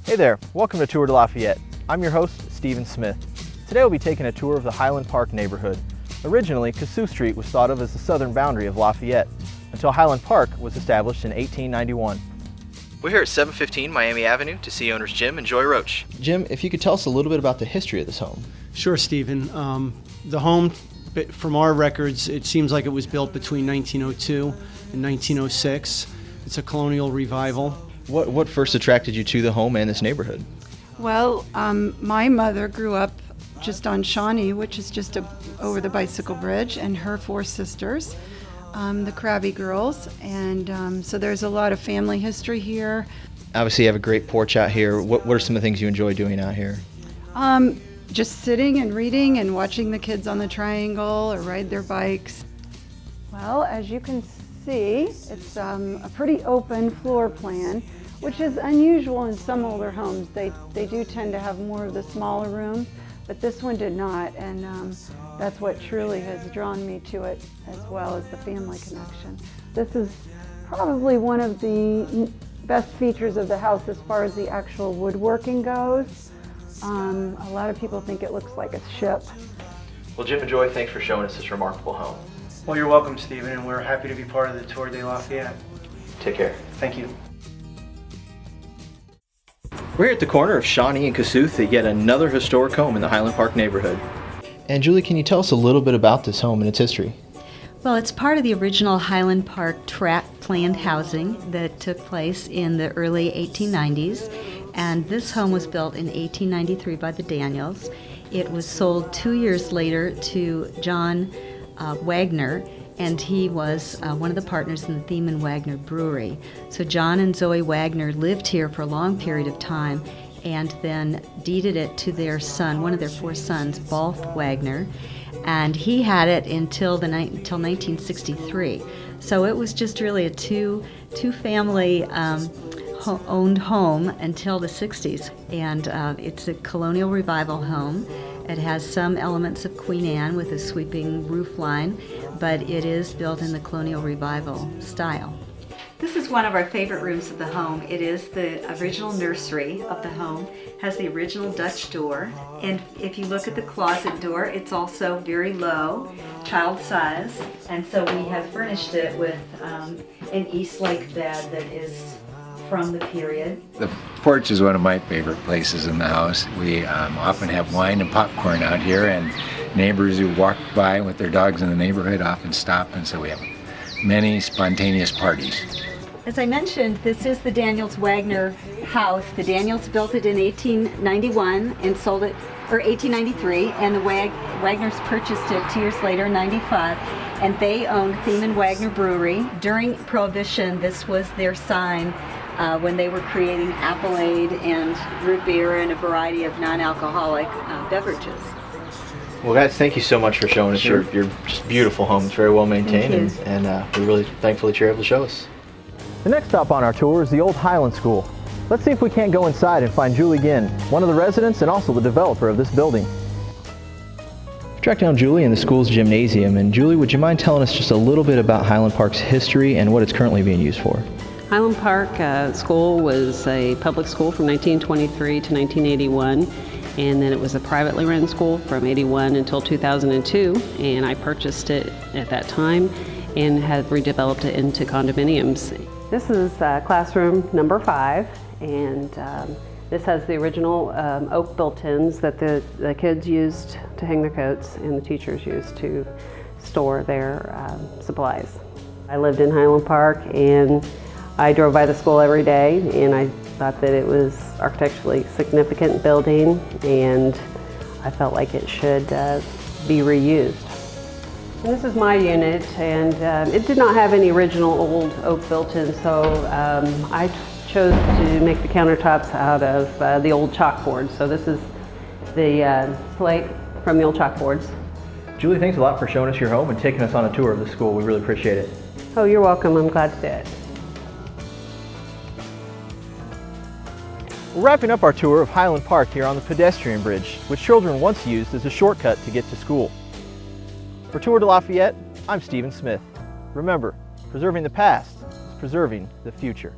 Hey there, welcome to Tour de Lafayette. I'm your host, Stephen Smith. Today we'll be taking a tour of the Highland Park neighborhood. Originally, Kossuth Street was thought of as the southern boundary of Lafayette, until Highland Park was established in 1891. We're here at 715 Miami Avenue to see owners Jim and Joy Roach. Jim, if you could tell us a little bit about the history of this home. Sure, Stephen. The home, from our records, it seems like it was built between 1902 and 1906. It's a colonial revival. What first attracted you to the home and this neighborhood? Well, my mother grew up just on Shawnee, which is just over the bicycle bridge, and her four sisters, the Krabby girls, and so there's a lot of family history here. Obviously, you have a great porch out here. What are some of the things you enjoy doing out here? Just sitting and reading and watching the kids on the triangle or ride their bikes. Well, as you can see, it's a pretty open floor plan, which is unusual in some older homes. They do tend to have more of the smaller rooms, but this one did not, and that's what truly has drawn me to it, as well as the family connection. This is probably one of the best features of the house as far as the actual woodworking goes. A lot of people think it looks like a ship. Well, Jim and Joy, thanks for showing us this remarkable home. Well, you're welcome, Stephen, and we're happy to be part of the Tour de Lafayette. Take care. Thank you. We're here at the corner of Shawnee and Kossuth at yet another historic home in the Highland Park neighborhood. And Julie, can you tell us a little bit about this home and its history? Well, it's part of the original Highland Park tract planned housing that took place in the early 1890s, and this home was built in 1893 by the Daniels. It was sold 2 years later to John Wagner, and he was one of the partners in the Thiemann Wagner Brewery. So John and Zoe Wagner lived here for a long period of time and then deeded it to their son, one of their four sons, Balth Wagner, and he had it until 1963. So it was just really a two-family owned home until the 60s, and it's a colonial revival home. It has some elements of Queen Anne with a sweeping roof line, but it is built in the colonial revival style. This is one of our favorite rooms of the home. It is the original nursery of the home, has the original Dutch door, and if you look at the closet door, it's also very low, child size, and so we have furnished it with an Eastlake bed that is from the period. The porch is one of my favorite places in the house. We often have wine and popcorn out here, and neighbors who walk by with their dogs in the neighborhood often stop, and so we have many spontaneous parties. As I mentioned, this is the Daniels Wagner house. The Daniels built it in 1891 and sold it, or 1893, and the Wagners purchased it 2 years later, in 95, and they owned Thiemann Wagner Brewery. During Prohibition, this was their sign when they were creating Appleade and root beer and a variety of non-alcoholic beverages. Well, guys, thank you so much for showing us your just beautiful home. It's very well maintained, and we're really thankful that you're able to show us. The next stop on our tour is the old Highland School. Let's see if we can't go inside and find Julie Ginn, one of the residents and also the developer of this building. We've tracked down Julie in the school's gymnasium, and Julie, would you mind telling us just a little bit about Highland Park's history and what it's currently being used for? Highland Park School was a public school from 1923 to 1981, and then it was a privately run school from 81 until 2002, and I purchased it at that time and have redeveloped it into condominiums. This is classroom number 5, and this has the original oak built-ins that the kids used to hang their coats and the teachers used to store their supplies. I lived in Highland Park, and I drove by the school every day, and I thought that it was architecturally significant building, and I felt like it should be reused. And this is my unit, and it did not have any original old oak built-in, so I chose to make the countertops out of the old chalkboard. So this is the slate from the old chalkboards. Julie, thanks a lot for showing us your home and taking us on a tour of the school. We really appreciate it. Oh, you're welcome. I'm glad to do it. We're wrapping up our tour of Highland Park here on the pedestrian bridge, which children once used as a shortcut to get to school. For Tour de Lafayette, I'm Stephen Smith. Remember, preserving the past is preserving the future.